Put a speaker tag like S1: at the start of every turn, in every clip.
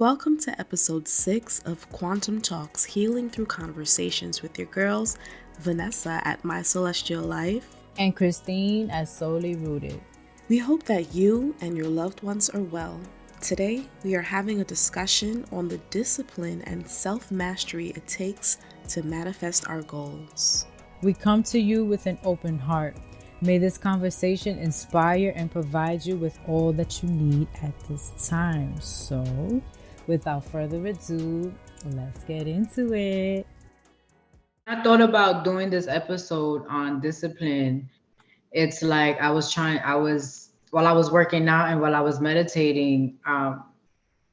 S1: Welcome to episode 6 of Quantum Talks Healing Through Conversations with your girls, Vanessa at My Celestial Life
S2: and Christine at Solely Rooted.
S1: We hope that you and your loved ones are well. Today, we are having a discussion on the discipline and self-mastery it takes to manifest our goals.
S2: We come to you with an open heart. May this conversation inspire and provide you with all that you need at this time. So, without further ado, let's get into it.
S3: I thought about doing this episode on discipline. It's like while I was working out and while I was meditating, I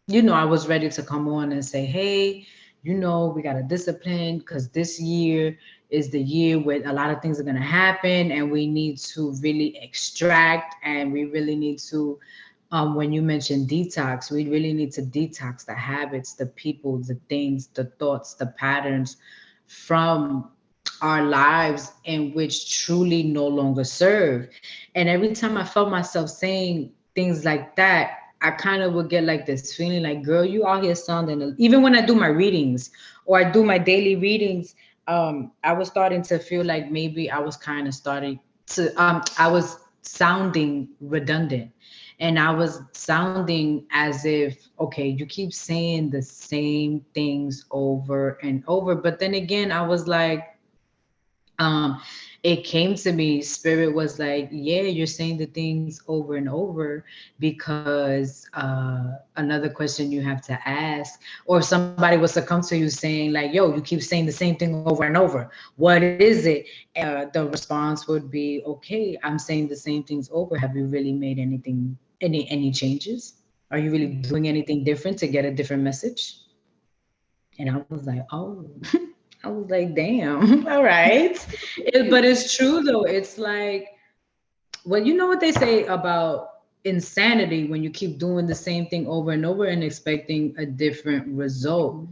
S3: was ready to come on and say, hey, we got to discipline because this year is the year where a lot of things are going to happen and we need to really extract and we really need to, when you mentioned detox, we really need to detox the habits, the people, the things, the thoughts, the patterns from our lives in which truly no longer serve. And every time I felt myself saying things like that, I kind of would get like this feeling like, girl, you out here sounding, even when I do my readings or I do my daily readings, I was starting to feel like maybe I was kind of starting to, I was sounding redundant. And I was sounding as if, okay, you keep saying the same things over and over. But then again, I was like, it came to me, spirit was like, yeah, you're saying the things over and over because another question you have to ask, or somebody was to come to you saying like, yo, you keep saying the same thing over and over, what is it? The response would be, okay, I'm saying the same things over, have you really made any changes? Are you really doing anything different to get a different message? And I was like, oh. I was like, damn, all right. But it's true though. It's like, well, you know what they say about insanity when you keep doing the same thing over and over and expecting a different result.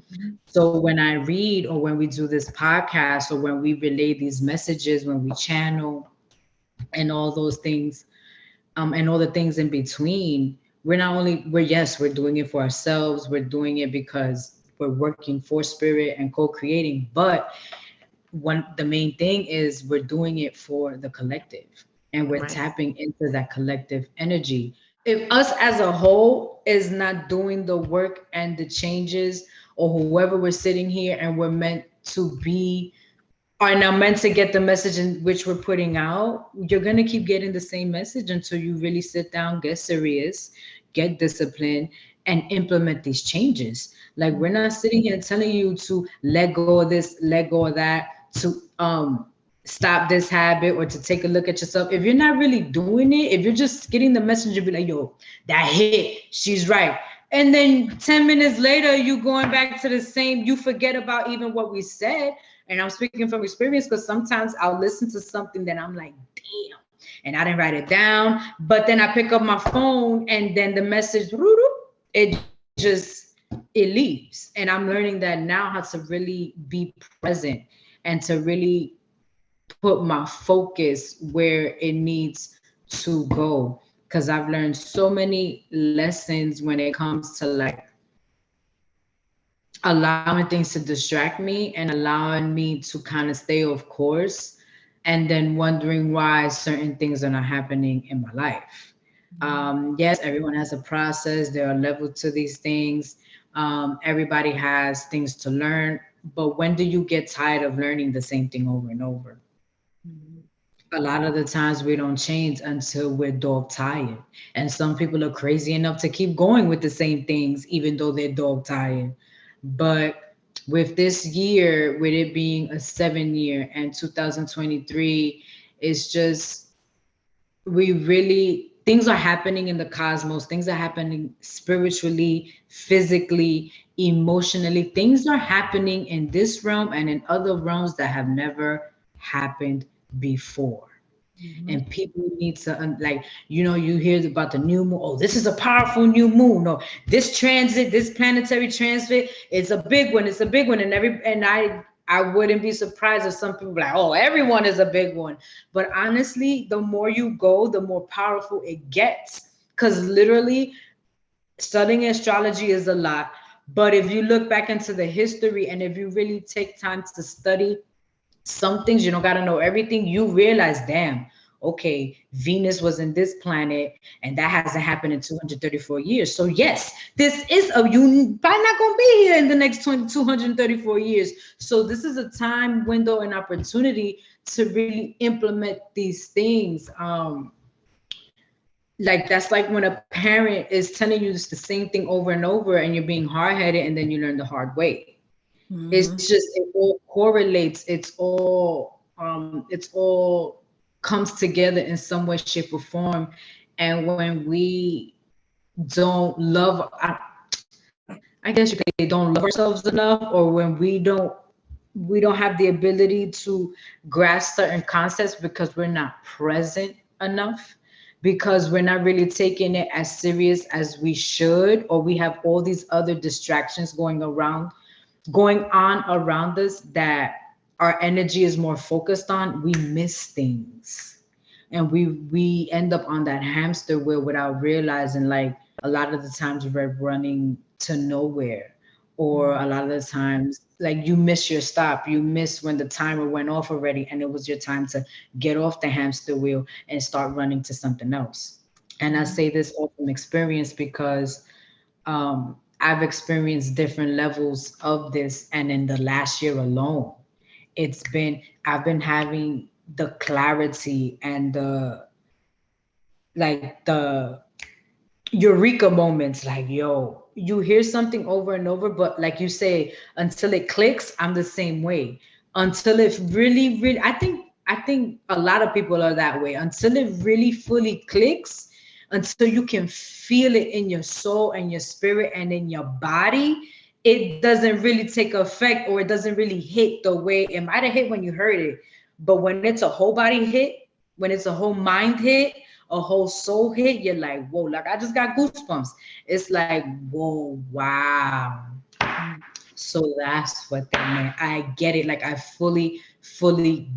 S3: So when I read or when we do this podcast or when we relay these messages, when we channel and all those things, and all the things in between, we're doing it for ourselves. We're doing it because we're working for spirit and co-creating. But the main thing is we're doing it for the collective and we're tapping into that collective energy. If us as a whole is not doing the work and the changes, or whoever we're sitting here and we're meant to be, are now meant to get the message in which we're putting out, you're going to keep getting the same message until you really sit down, get serious, get disciplined, and implement these changes. Like, we're not sitting here telling you to let go of this, let go of that, to stop this habit or to take a look at yourself. If you're not really doing it, if you're just getting the message and be like, yo, that hit, she's right. And then 10 minutes later, you going back to the same, you forget about even what we said. And I'm speaking from experience because sometimes I'll listen to something that I'm like, damn, and I didn't write it down. But then I pick up my phone and then the message, it leaves. And I'm learning that now, how to really be present and to really put my focus where it needs to go. Because I've learned so many lessons when it comes to like allowing things to distract me and allowing me to kind of stay off course, and then wondering why certain things are not happening in my life. Yes, everyone has a process. There are levels to these things. Everybody has things to learn. But when do you get tired of learning the same thing over and over? A lot of the times we don't change until we're dog tired. And some people are crazy enough to keep going with the same things, even though they're dog tired. But with this year, with it being a 7 year and 2023, it's just, things are happening in the cosmos, things are happening spiritually, physically, emotionally. Things are happening in this realm and in other realms that have never happened before. And people need to you hear about the new moon. Oh, this is a powerful new moon. No, this transit, this planetary transit, it's a big one. It's a big one. I wouldn't be surprised if some people are like, oh, everyone is a big one. But honestly, the more you go, the more powerful it gets. Because literally, studying astrology is a lot. But if you look back into the history and if you really take time to study some things, you don't got to know everything, you realize, damn, okay, Venus was in this planet and that hasn't happened in 234 years. So yes, this is you probably not going to be here in the next 234 years. So this is a time window and opportunity to really implement these things. Like that's like when a parent is telling you the same thing over and over and you're being hard-headed and then you learn the hard way. It's just, it all correlates, it's all comes together in some way, shape, or form. And when we don't love, I guess you could say don't love ourselves enough, or when we don't have the ability to grasp certain concepts because we're not present enough, because we're not really taking it as serious as we should, or we have all these other distractions going on around us that our energy is more focused on, we miss things. And we end up on that hamster wheel without realizing, like a lot of the times we're running to nowhere, or a lot of the times like you miss your stop, you miss when the timer went off already and it was your time to get off the hamster wheel and start running to something else. And I say this all from experience because I've experienced different levels of this, and in the last year alone, I've been having the clarity and the eureka moments. Like, yo, you hear something over and over, but like you say, until it clicks, I'm the same way. Until it really, really, I think a lot of people are that way. Until it really fully clicks, until you can feel it in your soul and your spirit and in your body, it doesn't really take effect, or it doesn't really hit the way it might have hit when you heard it. But when it's a whole body hit, when it's a whole mind hit, a whole soul hit, you're like, whoa, like I just got goosebumps. It's like, whoa, wow. So that's what they meant. I get it. Like I fully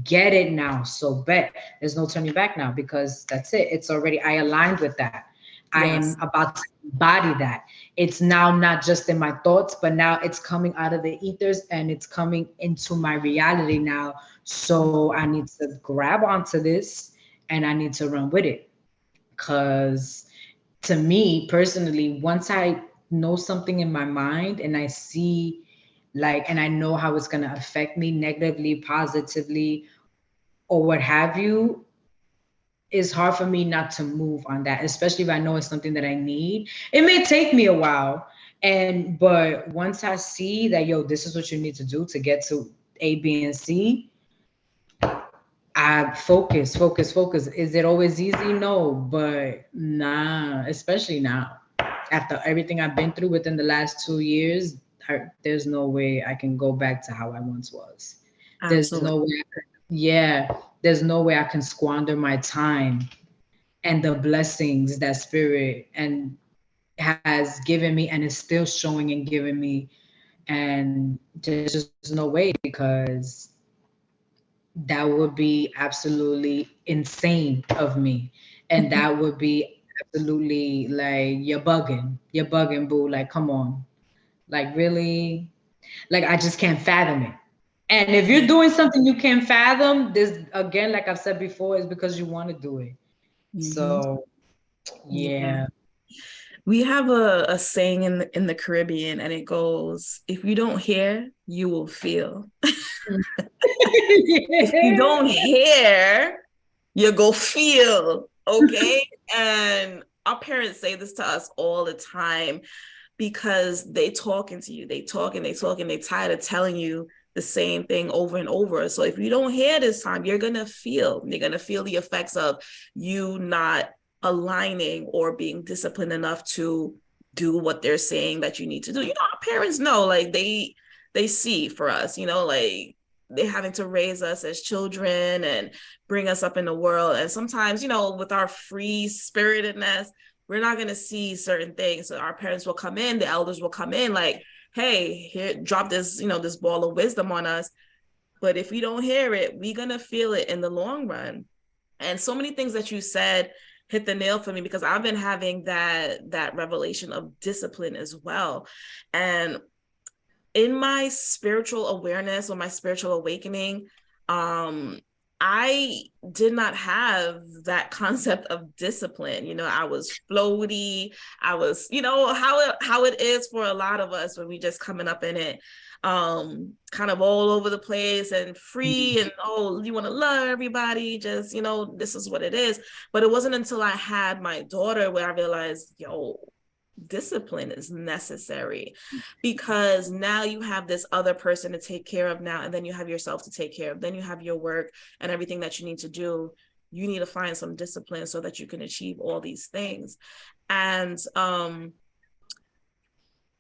S3: get it now. So bet there's no turning back now, because that's it. It's already, I aligned with that. I am about to embody that. It's now not just in my thoughts, but now it's coming out of the ethers and it's coming into my reality now. So I need to grab onto this and I need to run with it. Cause to me personally, once I know something in my mind and I see, like, and I know how it's going to affect me negatively, positively, or what have you, it's hard for me not to move on that, especially if I know it's something that I need. It may take me a while, but once I see that, yo, this is what you need to do to get to A, B, and C, I focus. Is it always easy? No, but nah, especially now. After everything I've been through within the last 2 years, there's no way I can go back to how I once was. There's
S1: Absolutely.
S3: no way there's no way I can squander my time and the blessings that spirit and has given me and is still showing and giving me. And there's just no way, because that would be absolutely insane of me. And that would be absolutely like, you're bugging, boo. Like, come on. Like, really? Like, I just can't fathom it. And if you're doing something you can't fathom, this again, like I've said before, is because you want to do it. So
S1: Yeah.
S3: yeah.
S1: We have a saying in the Caribbean, and it goes, if you don't hear, you will feel. If you don't hear, you go feel. Okay. And our parents say this to us all the time because they talking to you. They talk and they talk and they tired of telling you the same thing over and over. So if you don't hear this time, you're going to feel the effects of you not aligning or being disciplined enough to do what they're saying that you need to do. You know, our parents know, like they see for us, you know, like they're having to raise us as children and bring us up in the world. And sometimes, you know, with our free spiritedness, we're not going to see certain things. So our parents will come in, the elders will come in like, hey, here, drop this, you know, this ball of wisdom on us. But if we don't hear it, we're going to feel it in the long run. And so many things that you said hit the nail for me, because I've been having that revelation of discipline as well. And in my spiritual awareness or my spiritual awakening, I did not have that concept of discipline. You know, I was floaty. I was, you know, how it is for a lot of us when we just coming up in it, kind of all over the place and free, and oh, you want to love everybody, just, you know, this is what it is. But it wasn't until I had my daughter where I realized, yo, discipline is necessary, because now you have this other person to take care of now, and then you have yourself to take care of, then you have your work and everything that you need to do. You need to find some discipline so that you can achieve all these things. And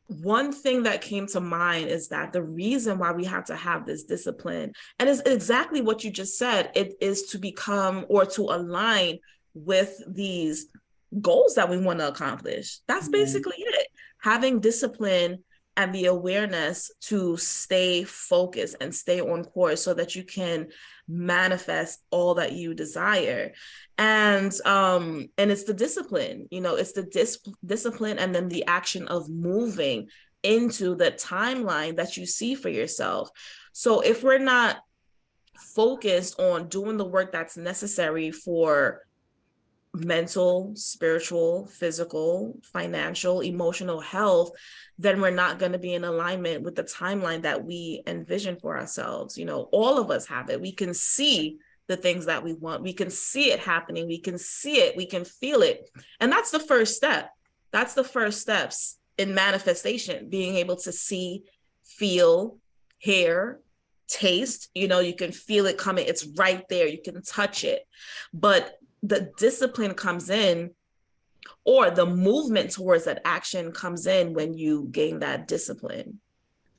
S1: one thing that came to mind is that the reason why we have to have this discipline, and it's exactly what you just said, it is to become or to align with these goals that we want to accomplish. That's basically it. Having discipline and the awareness to stay focused and stay on course so that you can manifest all that you desire. And it's the discipline, you know, it's the discipline and then the action of moving into the timeline that you see for yourself. So if we're not focused on doing the work that's necessary for mental, spiritual, physical, financial, emotional health, then we're not going to be in alignment with the timeline that we envision for ourselves. You know, all of us have it. We can see the things that we want. We can see it happening. We can see it. We can feel it. And that's the first step. That's the first steps in manifestation, being able to see, feel, hear, taste. You know, you can feel it coming. It's right there. You can touch it. But the discipline comes in, or the movement towards that action comes in when you gain that discipline,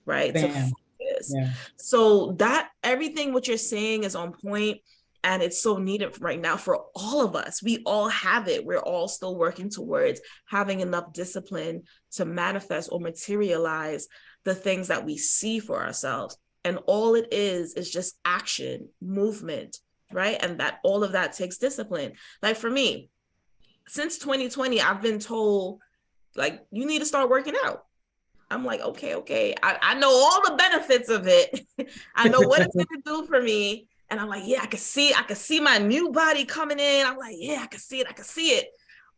S1: right?
S3: Bam.
S1: To focus.
S3: Yeah.
S1: So that everything what you're saying is on point, and it's so needed right now for all of us. We all have it. We're all still working towards having enough discipline to manifest or materialize the things that we see for ourselves. And all it is just action, movement, right? And that all of that takes discipline. Like for me, since 2020, I've been told, like, you need to start working out. I'm like, okay. I know all the benefits of it. I know what it's going to do for me. And I'm like, yeah, I can see my new body coming in. I'm like, yeah, I can see it.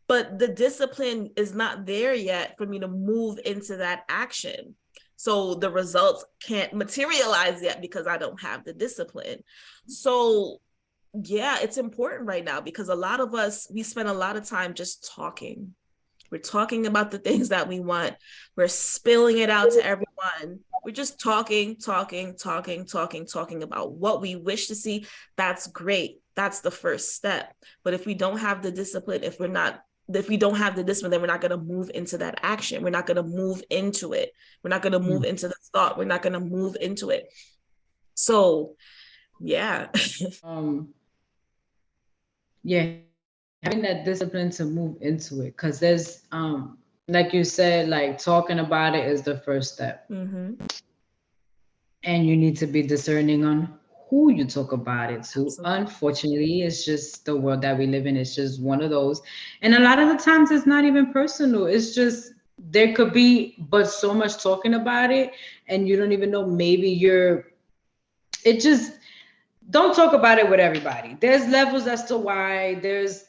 S1: But the discipline is not there yet for me to move into that action. So the results can't materialize yet because I don't have the discipline. So yeah, it's important right now, because a lot of us, we spend a lot of time just talking. We're talking about the things that we want. We're spilling it out to everyone. We're just talking about what we wish to see. That's great. That's the first step. But if we don't have the discipline, if we don't have the discipline, then we're not going to move into that action. We're not going to move into it. We're not going to move into the thought. We're not going to move into it. So, yeah.
S3: Yeah, having that discipline to move into it, because there's like you said, like talking about it is the first step. And you need to be discerning on who you talk about it to. Absolutely. Unfortunately, it's just the world that we live in. It's just one of those. And a lot of the times it's not even personal. It's just, there could be but so much talking about it, and you don't even know, maybe don't talk about it with everybody. There's levels as to why, there's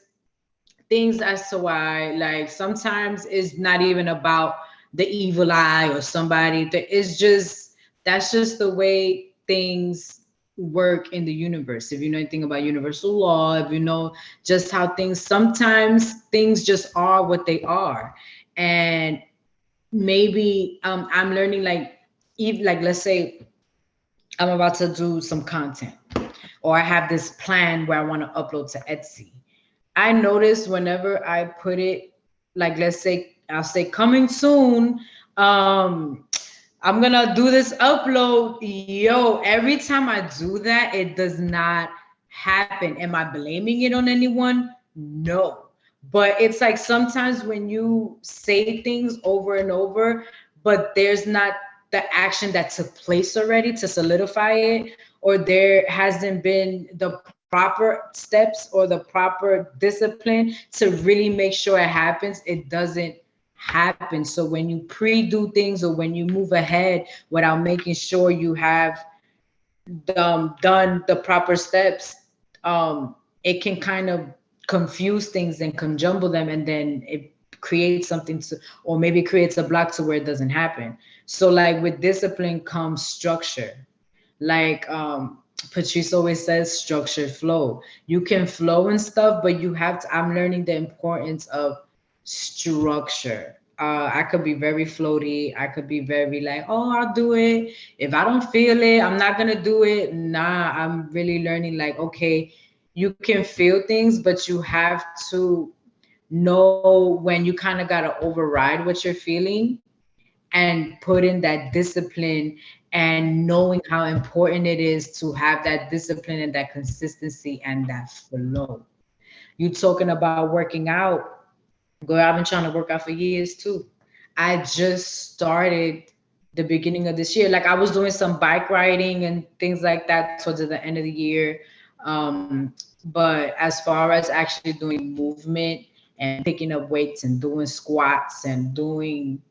S3: things as to why, like sometimes it's not even about the evil eye or somebody. It's just, that's just the way things work in the universe. If you know anything about universal law, if you know just how sometimes things just are what they are. And maybe I'm learning, like let's say I'm about to do some content, or I have this plan where I want to upload to Etsy. I notice whenever I put it, like, let's say, I'll say coming soon, I'm gonna do this upload. Yo, every time I do that, it does not happen. Am I blaming it on anyone? No. But it's like sometimes when you say things over and over, but there's not the action that took place already to solidify it, or there hasn't been the proper steps or the proper discipline to really make sure it happens, it doesn't happen. So when you pre-do things or when you move ahead without making sure you have done the proper steps, it can kind of confuse things and conjumble them, and then it creates something to, or maybe creates a block to where it doesn't happen. So like with discipline comes structure. Like Patrice always says, structured flow. You can flow and stuff, but you have to, I'm learning the importance of structure. I could be very floaty. I could be very like, oh, I'll do it. If I don't feel it, I'm not gonna do it. Nah, I'm really learning like, okay, you can feel things, but you have to know when you kind of gotta override what you're feeling and put in that discipline, and knowing how important it is to have that discipline and that consistency and that flow. You talking about working out, girl, I've been trying to work out for years too. I just started the beginning of this year. Like I was doing some bike riding and things like that towards the end of the year. But as far as actually doing movement and picking up weights and doing squats and doing,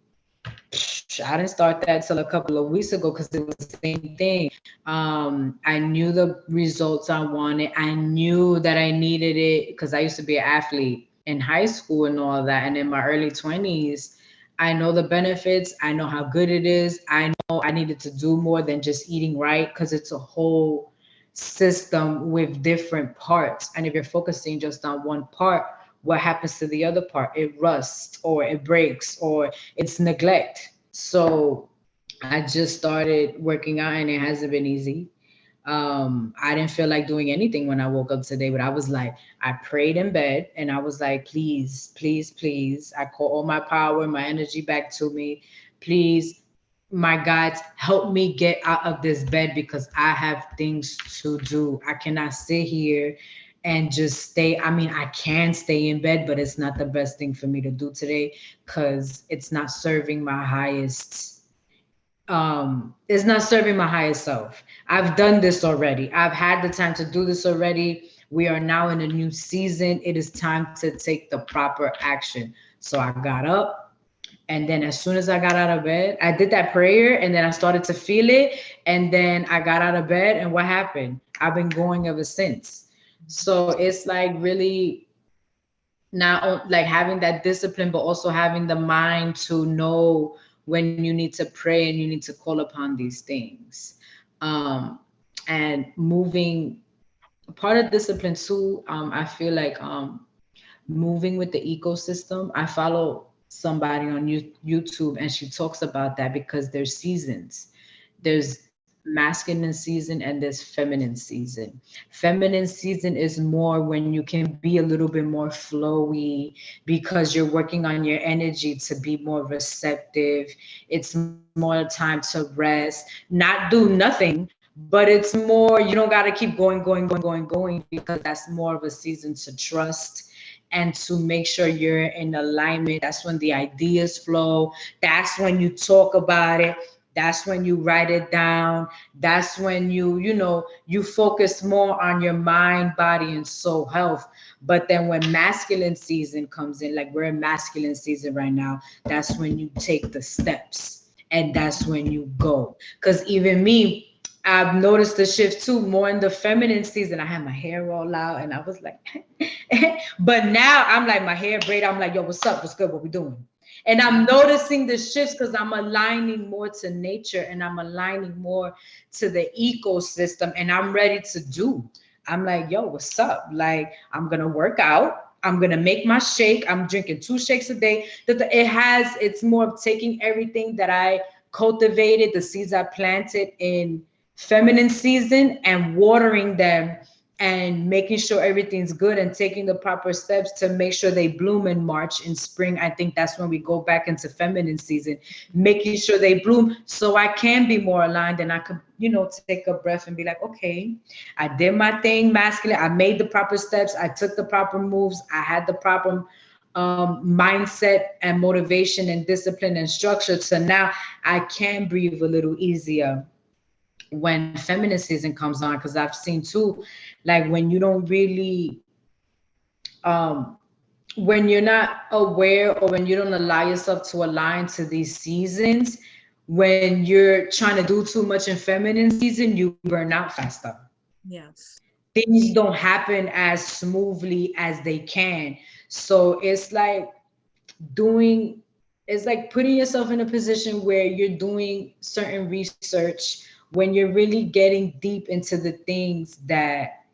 S3: I didn't start that till a couple of weeks ago because it was the same thing. I knew the results I wanted. I knew that I needed it because I used to be an athlete in high school and all that. And in my early 20s, I know the benefits. I know how good it is. I know I needed to do more than just eating right, because it's a whole system with different parts. And if you're focusing just on one part, what happens to the other part? It rusts or it breaks or it's neglect. So I just started working out and it hasn't been easy. I didn't feel like doing anything when I woke up today, but I was like, I prayed in bed and I was like, please, please, please. I call all my power, my energy back to me. Please, my God, help me get out of this bed because I have things to do. I cannot sit here and just stay. I mean, I can stay in bed, but it's not the best thing for me to do today because it's not serving my highest is not serving my highest self. I've done this already. I've had the time to do this already. We are now in a new season. It is time to take the proper action. So I got up, and then as soon as I got out of bed, I did that prayer, and then I started to feel it, and then I got out of bed, and what happened? I've been going ever since. So it's like really not like having that discipline, but also having the mind to know when you need to pray and you need to call upon these things. And moving, part of discipline too, I feel like moving with the ecosystem. I follow somebody on YouTube and she talks about that because there's seasons. There's masculine season and there's feminine season. Feminine season is more when you can be a little bit more flowy because you're working on your energy to be more receptive. It's more time to rest, not do nothing, but it's more, you don't got to keep going because that's more of a season to trust and to make sure you're in alignment. That's when the ideas flow. That's when you talk about it. That's when you write it down. That's when you focus more on your mind, body, and soul health. But then when masculine season comes in, like we're in masculine season right now, that's when you take the steps and that's when you go. Because even me, I've noticed the shift too, more in the feminine season. I had my hair all out and I was like, but now I'm like my hair braid. I'm like, yo, what's up? What's good? What we doing? And I'm noticing the shifts because I'm aligning more to nature and I'm aligning more to the ecosystem and I'm ready to do. I'm like, yo, what's up? Like, I'm going to work out. I'm going to make my shake. I'm drinking 2 shakes a day. It's more of taking everything that I cultivated, the seeds I planted in feminine season and watering them and making sure everything's good and taking the proper steps to make sure they bloom in March. In spring, I think that's when we go back into feminine season, making sure they bloom so I can be more aligned and I could, take a breath and be like, okay, I did my thing masculine. I made the proper steps. I took the proper moves. I had the proper mindset and motivation and discipline and structure. So now I can breathe a little easier when feminine season comes on, because I've seen too, like when you don't really um when you're not aware, or when you don't allow yourself to align to these seasons, when you're trying to do too much in feminine season, you burn out faster.
S1: Yes.
S3: Things don't happen as smoothly as they can. So it's like doing, it's like putting yourself in a position where you're doing certain research, when you're really getting deep into the things that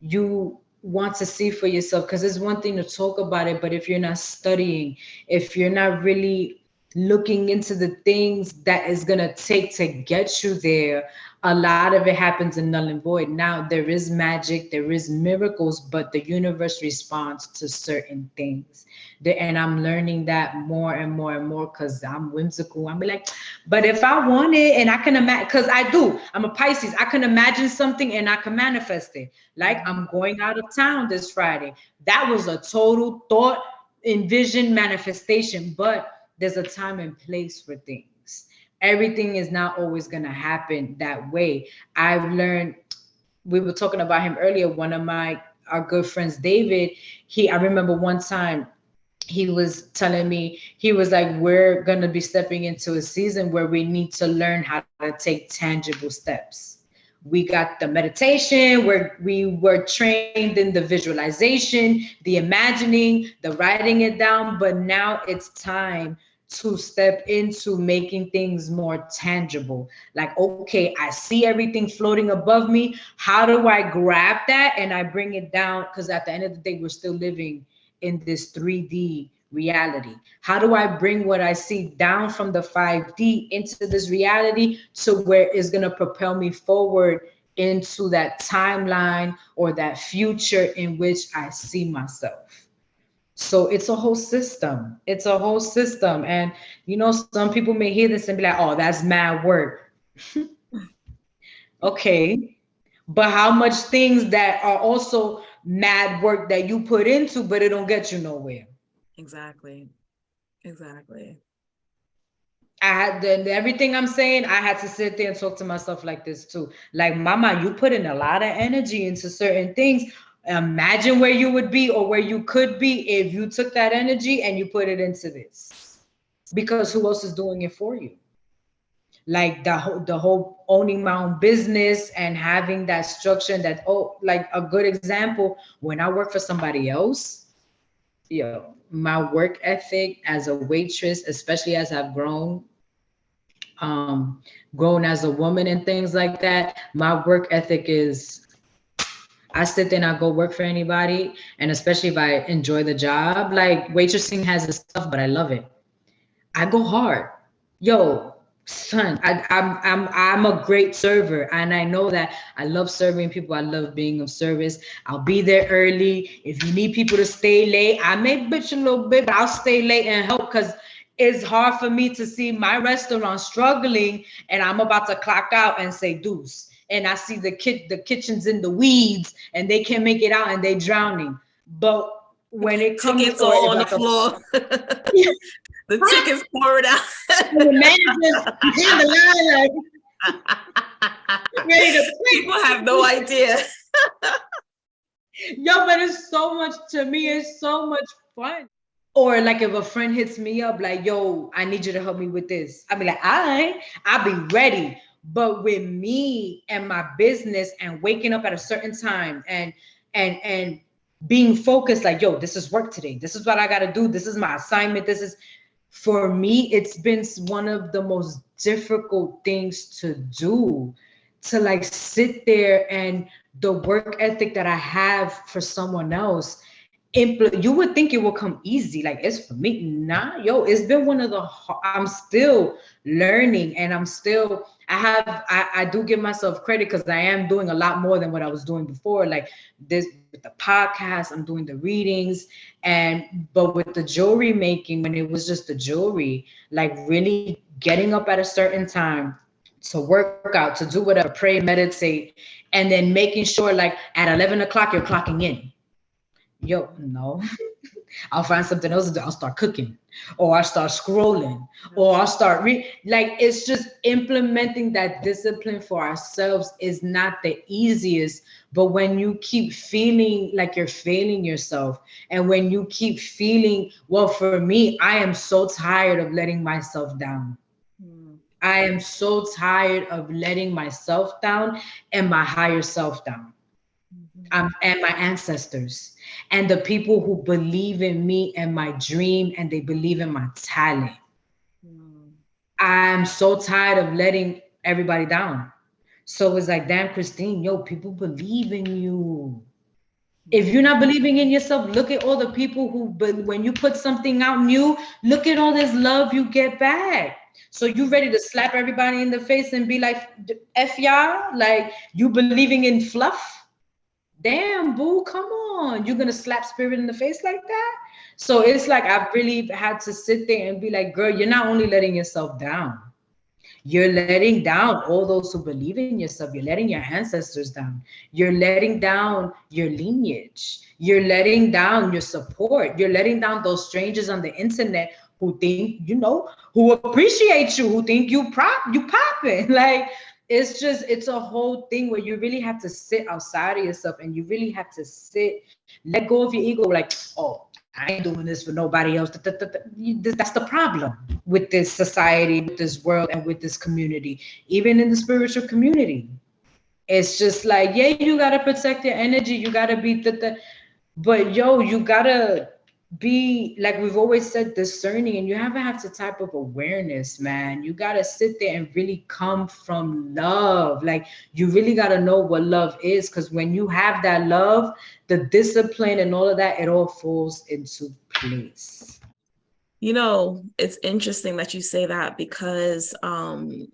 S3: you want to see for yourself. Because it's one thing to talk about it, but if you're not studying, if you're not really looking into the things that is going to take to get you there, a lot of it happens in null and void. Now there is magic, there is miracles, but the universe responds to certain things. And I'm learning that more and more and more, because I'm whimsical. I'm be like, but if I want it and I can imagine, because I do, I'm a Pisces, I can imagine something and I can manifest it. Like, I'm going out of town this Friday. That was a total thought, envision, manifestation, but there's a time and place for things. Everything is not always going to happen that way. I've learned, we were talking about him earlier, one of my our good friends, David, I remember one time he was telling me, he was like, we're going to be stepping into a season where we need to learn how to take tangible steps. We got the meditation where we were trained in the visualization, the imagining, the writing it down, but now it's time to step into making things more tangible. Like, okay, I see everything floating above me. How do I grab that and I bring it down? Because at the end of the day, we're still living in this 3D reality. How do I bring what I see down from the 5D into this reality to where it's going to propel me forward into that timeline or that future in which I see myself? So it's a whole system. It's a whole system. And, some people may hear this and be like, oh, that's mad work. Okay. But how much things that are also mad work that you put into, but it don't get you nowhere.
S1: Exactly. Exactly.
S3: I had everything I'm saying, I had to sit there and talk to myself like this too. Like, mama, you put in a lot of energy into certain things. Imagine where you would be or where you could be if you took that energy and you put it into this. Because who else is doing it for you? Like the whole owning my own business and having that structure, that, oh, like a good example, when I work for somebody else, my work ethic as a waitress, especially as I've um grown as a woman and things like that, my work ethic is, I sit there and I go work for anybody, and especially if I enjoy the job. Like, waitressing has its stuff, but I love it. I go hard. Yo, son, I'm a great server, and I know that I love serving people. I love being of service. I'll be there early. If you need people to stay late, I may bitch a little bit, but I'll stay late and help, because it's hard for me to see my restaurant struggling and I'm about to clock out and say deuce. And I see the kitchen's in the weeds and they can't make it out and they drowning. But when it comes
S1: Tickets
S3: to it,
S1: all on the
S3: like
S1: floor. The tickets poured out.
S3: the managers in the line, like ready to quit.
S1: People have no idea.
S3: Yo, but it's so much, to me, it's so much fun. Or like if a friend hits me up, like, yo, I need you to help me with this. I'll be like, I'll be ready. But with me and my business and waking up at a certain time and being focused, like, yo, this is work today. This is what I gotta do. This is my assignment. This is, for me, it's been one of the most difficult things to do, to like sit there, and the work ethic that I have for someone else, you would think it will come easy, like it's for me. Nah, yo, it's been one of the I'm still learning, and I do give myself credit, because I am doing a lot more than what I was doing before, like this with the podcast, I'm doing the readings, but with the jewelry making, when it was just the jewelry, like really getting up at a certain time to work out, to do whatever, pray, meditate, and then making sure like at 11 o'clock you're clocking in. Yo, no. I'll find something else to do. I'll start cooking, or I'll start scrolling, or I'll start like it's just implementing that discipline for ourselves is not the easiest. But when you keep feeling like you're failing yourself, and when you keep feeling, well, for me, I am so tired of letting myself down. I am so tired of letting myself down and my higher self down. And my ancestors and the people who believe in me and my dream and they believe in my talent. I'm so tired of letting everybody down. So it's like, damn, Christine, yo, people believe in you. If you're not believing in yourself, look at all the people who, but when you put something out new, look at all this love you get back. So you ready to slap everybody in the face and be like, F y'all? Like you believing in fluff? Damn, boo, come on. You're gonna slap spirit in the face like that? So it's like I've really had to sit there and be like, girl, you're not only letting yourself down, you're letting down all those who believe in yourself. You're letting your ancestors down. You're letting down your lineage. You're letting down your support. You're letting down those strangers on the internet who think, who appreciate you, who think you popping. Like it's a whole thing where you really have to sit outside of yourself and you really have to let go of your ego. Like, oh, I ain't doing this for nobody else. That's the problem with this society, with this world, and with this community, even in the spiritual community. It's just like, yeah, you gotta protect your energy. You gotta be but yo, you gotta be, like we've always said, discerning, and you have to type of awareness, man. You gotta sit there and really come from love. Like you really gotta know what love is, because when you have that love, the discipline and all of that, it all falls into place.
S1: It's interesting that you say that, because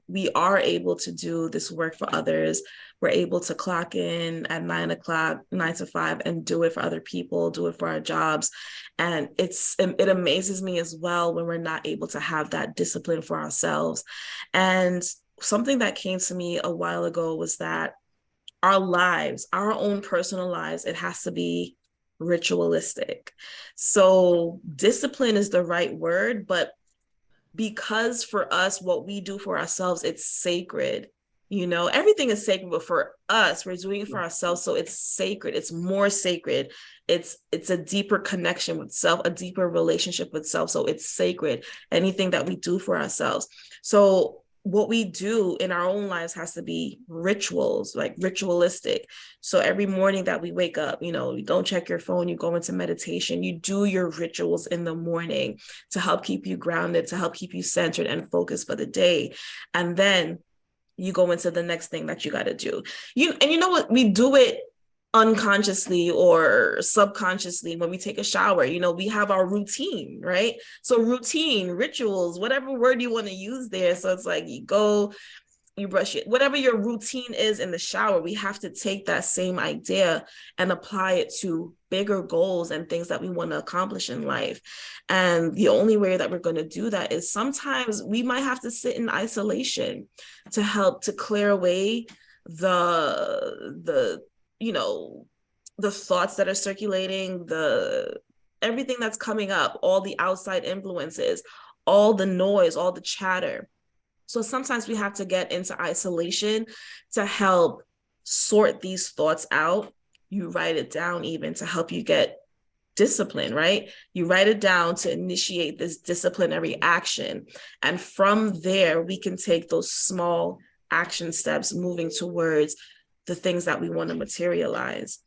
S1: we are able to do this work for others. We're able to clock in at 9 o'clock, 9 to 5, and do it for other people, do it for our jobs. And it amazes me as well when we're not able to have that discipline for ourselves. And something that came to me a while ago was that our lives, our own personal lives, it has to be ritualistic. So discipline is the right word, but because for us, what we do for ourselves, it's sacred. Everything is sacred, but for us, we're doing it for ourselves. So it's sacred. It's more sacred. It's a deeper connection with self, a deeper relationship with self. So it's sacred, anything that we do for ourselves. So what we do in our own lives has to be rituals, like ritualistic. So every morning that we wake up, you don't check your phone, you go into meditation, you do your rituals in the morning to help keep you grounded, to help keep you centered and focused for the day. And then you go into the next thing that you got to do. And you know what? We do it unconsciously or subconsciously when we take a shower. We have our routine, right? So routine, rituals, whatever word you want to use there. So it's like you go, you brush it, whatever your routine is in the shower, we have to take that same idea and apply it to bigger goals and things that we want to accomplish in life. And the only way that we're going to do that is sometimes we might have to sit in isolation to help to clear away the thoughts that are circulating, everything that's coming up, all the outside influences, all the noise, all the chatter. So sometimes we have to get into isolation to help sort these thoughts out. You write it down even to help you get discipline, right? You write it down to initiate this disciplinary action. And from there, we can take those small action steps moving towards the things that we want to materialize.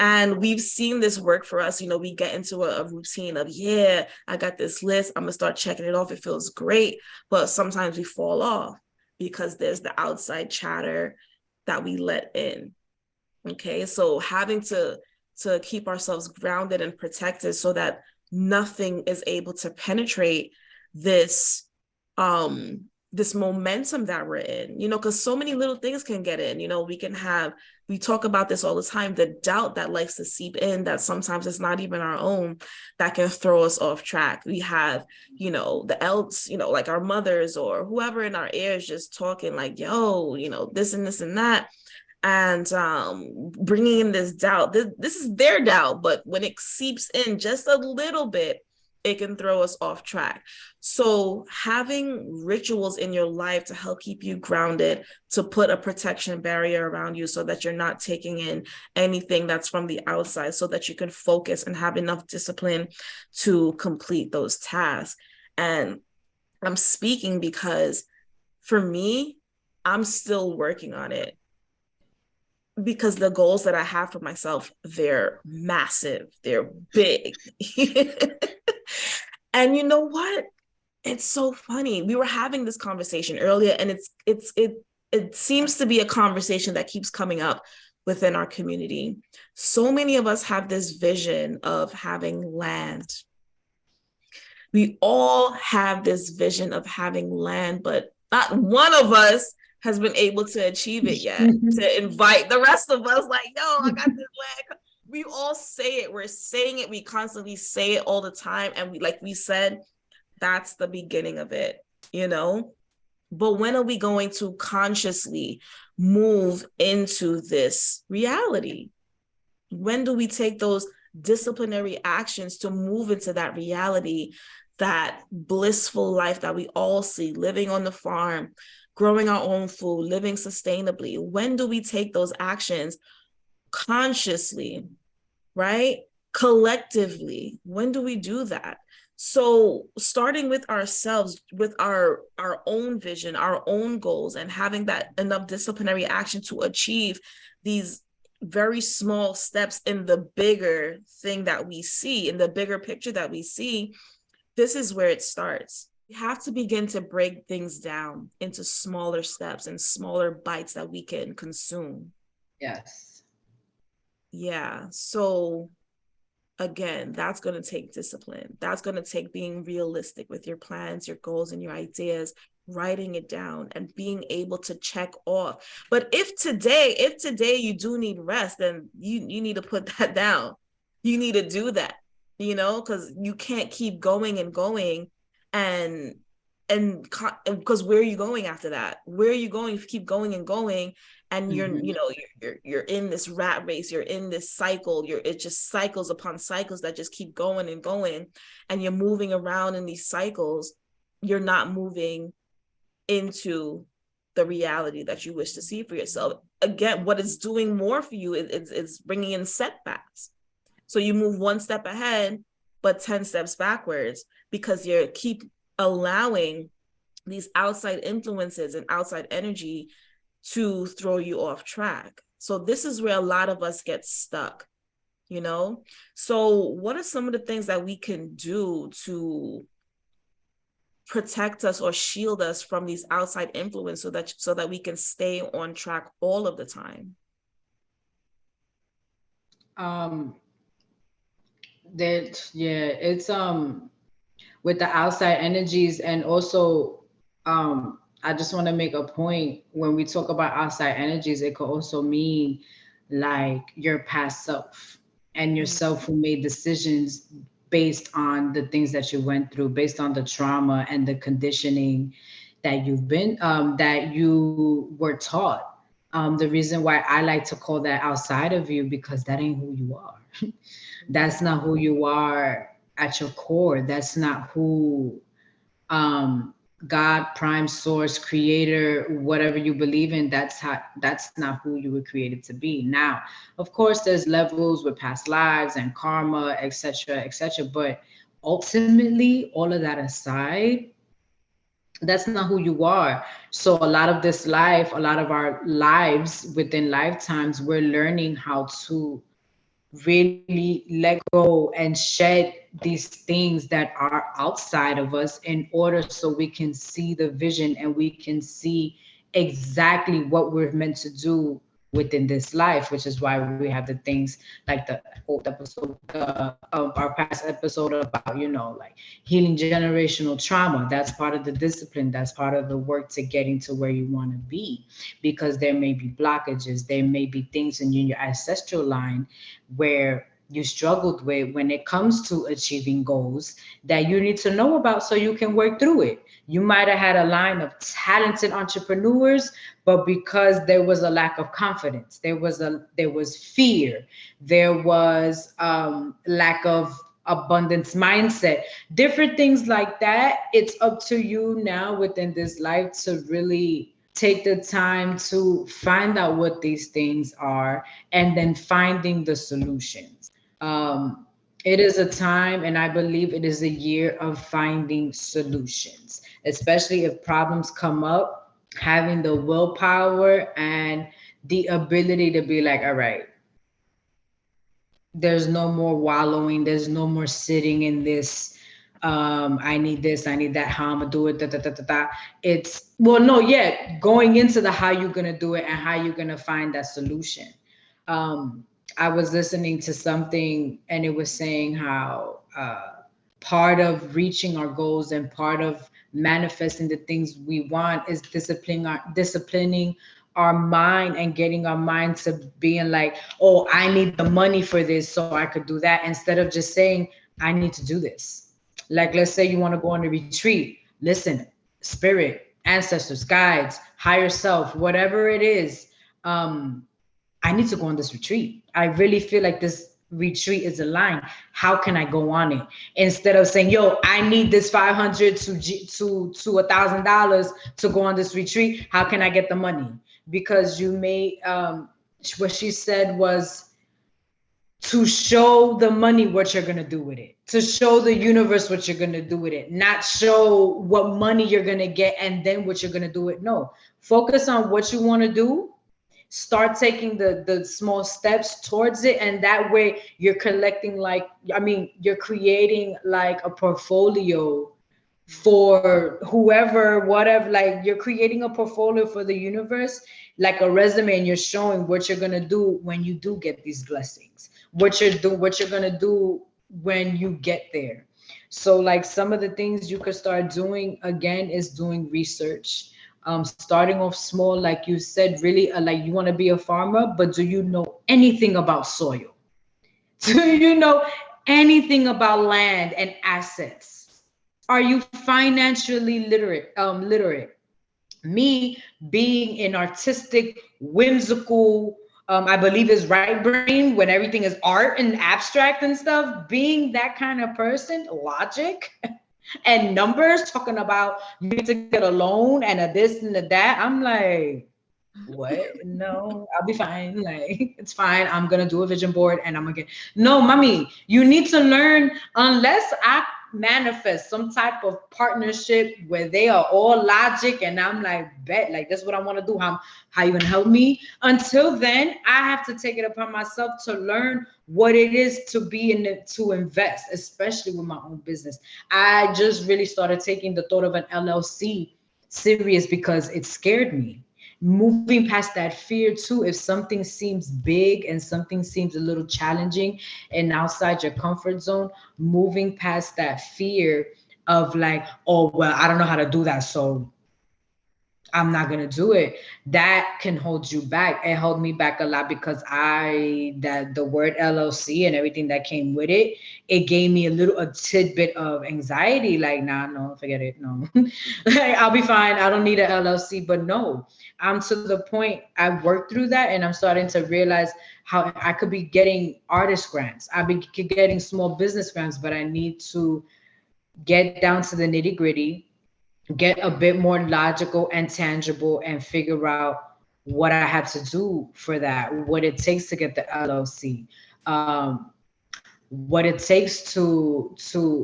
S1: And we've seen this work for us. We get into a routine of, yeah, I got this list, I'm going to start checking it off. It feels great. But sometimes we fall off because there's the outside chatter that we let in. Okay. So having to keep ourselves grounded and protected so that nothing is able to penetrate this momentum that we're in, because so many little things can get in. We talk about this all the time, the doubt that likes to seep in, that sometimes it's not even our own, that can throw us off track. We have, the else, like our mothers or whoever in our ears just talking like, yo, this and this and that. and bringing in this doubt. This is their doubt, but when it seeps in just a little bit, it can throw us off track. So having rituals in your life to help keep you grounded, to put a protection barrier around you so that you're not taking in anything that's from the outside, so that you can focus and have enough discipline to complete those tasks. And I'm speaking because for me, I'm still working on it, because the goals that I have for myself, they're massive, they're big. And you know what? It's so funny. We were having this conversation earlier, and it seems to be a conversation that keeps coming up within our community. So many of us have this vision of having land. We all have this vision of having land, but not one of us has been able to achieve it yet. To invite the rest of us, like, yo, I got this land. We all say it. We're saying it. We constantly say it all the time. And we, like we said, that's the beginning of it, you know? But when are we going to consciously move into this reality? When do we take those disciplinary actions to move into that reality, that blissful life that we all see, living on the farm, growing our own food, living sustainably? When do we take those actions consciously, right? Collectively, when do we do that? So starting with ourselves, with our own vision, our own goals, and having that enough disciplinary action to achieve these very small steps in the bigger thing that we see, in the bigger picture that we see, this is where it starts. We have to begin to break things down into smaller steps and smaller bites that we can consume.
S3: Yes.
S1: Yeah. So again, that's going to take discipline. That's going to take being realistic with your plans, your goals, and your ideas, writing it down and being able to check off. But if today you do need rest, then you need to put that down. You need to do that, you know, because you can't keep going and going, and because where are you going after that? Where are you going if you keep going and going, and you're in this rat race, you're in this cycle, it's just cycles upon cycles that just keep going and going, and you're moving around in these cycles. You're not moving into the reality that you wish to see for yourself. Again, what it's doing more for you is bringing in setbacks. So you move one step ahead, but 10 steps backwards, because you keep allowing these outside influences and outside energy to throw you off track. So this is where a lot of us get stuck, you know? So what are some of the things that we can do to protect us or shield us from these outside influence so that we can stay on track all of the time?
S3: It's with the outside energies, and also I just want to make a point. When we talk about outside energies, it could also mean like your past self and yourself who made decisions based on the things that you went through, based on the trauma and the conditioning that that you were taught. The reason why I like to call that outside of you, because that ain't who you are. That's not who you are at your core. That's not who God, prime source, creator, whatever you believe in, that's not who you were created to be. Now, of course, there's levels with past lives and karma, etc., etc. But ultimately, all of that aside, that's not who you are. So a lot of this life, a lot of our lives within lifetimes, we're learning how to really let go and shed these things that are outside of us, in order so we can see the vision and we can see exactly what we're meant to do within this life, which is why we have the things like the old episode of our past episode about, like healing generational trauma. That's part of the discipline. That's part of the work to getting to where you want to be, because there may be blockages. There may be things in your ancestral line where you struggled with when it comes to achieving goals that you need to know about so you can work through it. You might have had a line of talented entrepreneurs, but because there was a lack of confidence, there was fear, there was lack of abundance mindset, different things like that. It's up to you now within this life to really take the time to find out what these things are and then finding the solutions. um, it is a time, and I believe it is a year of finding solutions, especially if problems come up. Having the willpower and the ability to be like, all right, there's no more wallowing, there's no more sitting in this. I need this, I need that, how I'm gonna do it, da, da, da, da, da. It's, well, no, yeah, going into the how you're gonna do it and how you're gonna find that solution. um I was listening to something and it was saying how part of reaching our goals and part of manifesting the things we want is disciplining our mind and getting our mind to being like, oh, I need the money for this so I could do that, instead of just saying, I need to do this. Like, let's say you want to go on a retreat. Listen, spirit, ancestors, guides, higher self, whatever it is. Um, I need to go on this retreat. I really feel like this retreat is aligned. How can I go on it? Instead of saying, yo, I need this 500 to $1,000 to go on this retreat. How can I get the money? Because you may, what she said was to show the money what you're going to do with it, to show the universe what you're going to do with it, not show what money you're going to get and then what you're going to do with it. No, focus on what you want to do, start taking the small steps towards it, and that way you're collecting, like, I mean, you're creating like a portfolio for whoever, whatever, like you're creating a portfolio for the universe, like a resume, and you're showing what you're going to do when you do get these blessings, what you're going to do when you get there. So like some of the things you could start doing again is doing research. Starting off small, like you said, really, like you want to be a farmer, but do you know anything about soil? Do you know anything about land and assets? Are you financially literate? Me being an artistic, whimsical, I believe is right brain when everything is art and abstract and stuff, being that kind of person, logic and numbers, talking about you need to get a loan and a this and a that. I'm like, what? No, I'll be fine. Like, it's fine. I'm gonna do a vision board and I'm gonna get, no, mommy, you need to learn. Unless I manifest some type of partnership where they are all logic and I'm like, bet, like this is what I want to do. How you gonna help me? Until then, I have to take it upon myself to learn what it is to be in it, to invest, especially with my own business. I just really started taking the thought of an LLC serious because it scared me. Moving past that fear too, if something seems big and something seems a little challenging and outside your comfort zone, moving past that fear of like, oh well, I don't know how to do that, so I'm not gonna do it. That can hold you back. It held me back a lot because that the word LLC and everything that came with it, it gave me a tidbit of anxiety. Like, nah, no, forget it. No, like, I'll be fine. I don't need an LLC. But no, I'm to the point. I worked through that, and I'm starting to realize how I could be getting artist grants. I've been getting small business grants, but I need to get down to the nitty gritty, get a bit more logical and tangible, and figure out what I have to do for that, what it takes to get the LLC, um, what it takes to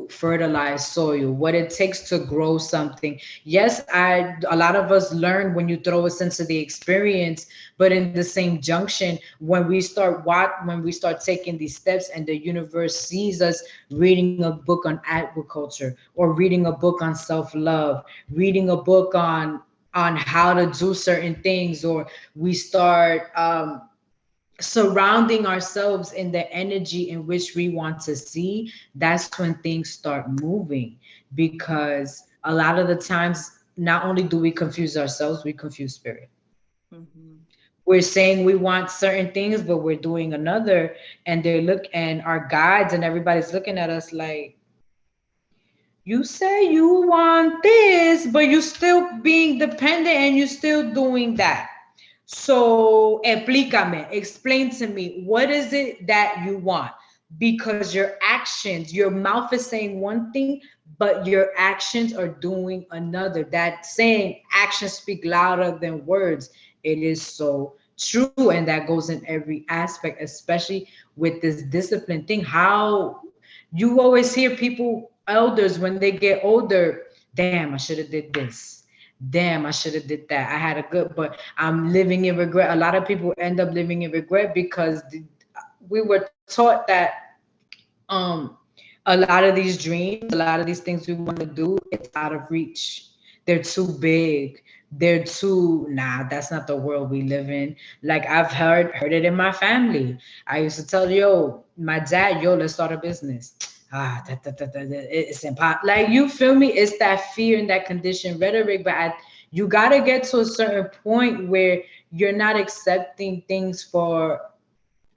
S3: fertilize soil, what it takes to grow something. Yes, a lot of us learn when you throw us into the experience, but in the same junction, when we start taking these steps and the universe sees us reading a book on agriculture or reading a book on self-love, reading a book on how to do certain things, or we start surrounding ourselves in the energy in which we want to see, that's when things start moving. Because a lot of the times, not only do we confuse ourselves, we confuse spirit.
S1: Mhm.
S3: We're saying we want certain things, but we're doing another, and and our guides and everybody's looking at us like, you say you want this, but you still being dependent and you still doing that. So, explain to me, what is it that you want? Because your actions, your mouth is saying one thing, but your actions are doing another. That saying, actions speak louder than words. It is so true. And that goes in every aspect, especially with this discipline thing. How you always hear people, elders, when they get older, damn, I should have did this. Damn, I should have did that. I had a good, but I'm living in regret. A lot of people end up living in regret because we were taught that um a lot of these dreams, a lot of these things we want to do, it's out of reach. They're too big. They're too, nah, that's not the world we live in. Like I've heard it in my family. I used to tell, yo, my dad, yo, let's start a business. It's impossible. Like, you feel me? It's that fear and that conditioned rhetoric, but you gotta get to a certain point where you're not accepting things for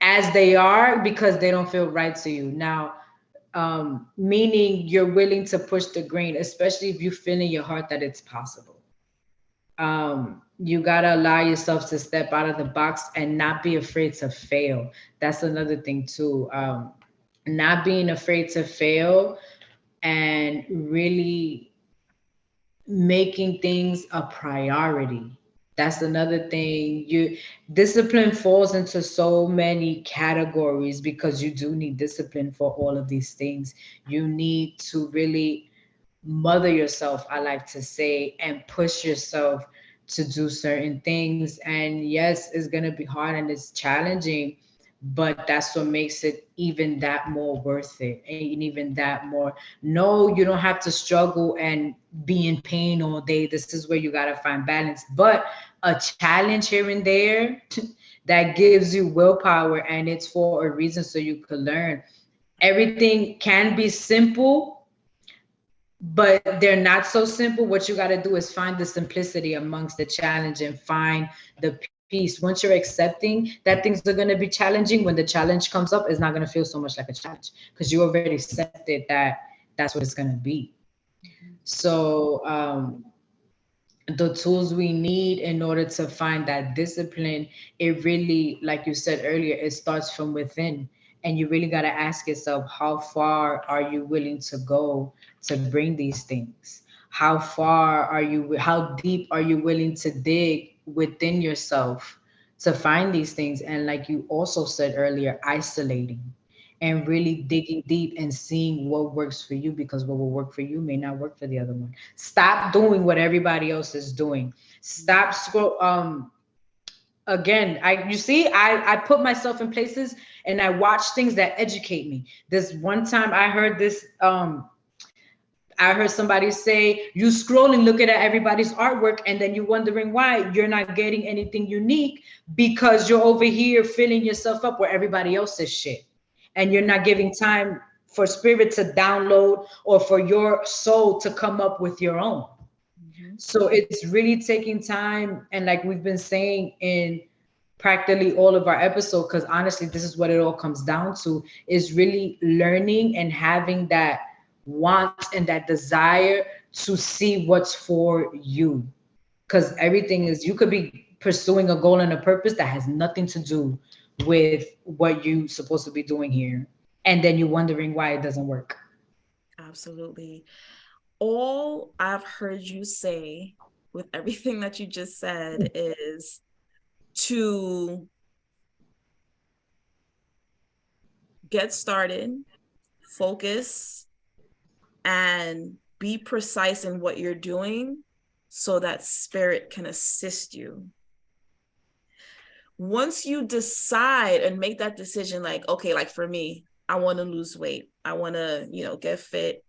S3: as they are because they don't feel right to you. Now, meaning you're willing to push the grain, especially if you feel in your heart that it's possible. You gotta allow yourself to step out of the box and not be afraid to fail. That's another thing too. Not being afraid to fail and really making things a priority. That's another thing. You discipline falls into so many categories because you do need discipline for all of these things. You need to really mother yourself, I like to say, and push yourself to do certain things. And yes, it's gonna be hard and it's challenging, but that's what makes it even that more worth it, and even that more. No, you don't have to struggle and be in pain all day. This is where you gotta find balance. But a challenge here and there that gives you willpower, and it's for a reason so you could learn. Everything can be simple, but they're not so simple. What you got to do is find the simplicity amongst the challenge and find the peace. Once you're accepting that things are going to be challenging, when the challenge comes up, it's not going to feel so much like a challenge because you already accepted that that's what it's going to be. So, the tools we need in order to find that discipline, it really, like you said earlier, it starts from within. And you really got to ask yourself, how far are you willing to go to bring these things? How deep are you willing to dig within yourself to find these things? And like you also said earlier, isolating and really digging deep and seeing what works for you, because what will work for you may not work for the other one. Stop doing what everybody else is doing. Stop scroll. Again, I put myself in places and I watch things that educate me. This one time I heard this. I heard somebody say, you scrolling, looking at everybody's artwork, and then you wondering why you're not getting anything unique because you're over here filling yourself up with everybody else's shit. And you're not giving time for spirit to download or for your soul to come up with your own. So it's really taking time. And like we've been saying in practically all of our episodes, because honestly, this is what it all comes down to, is really learning and having that want and that desire to see what's for you. Because everything is, you could be pursuing a goal and a purpose that has nothing to do with what you're supposed to be doing here. And then you're wondering why it doesn't work.
S1: Absolutely. All I've heard you say with everything that you just said is to get started, focus, and be precise in what you're doing so that spirit can assist you. Once you decide and make that decision, like, okay, like for me, I want to lose weight, I want to, get fit.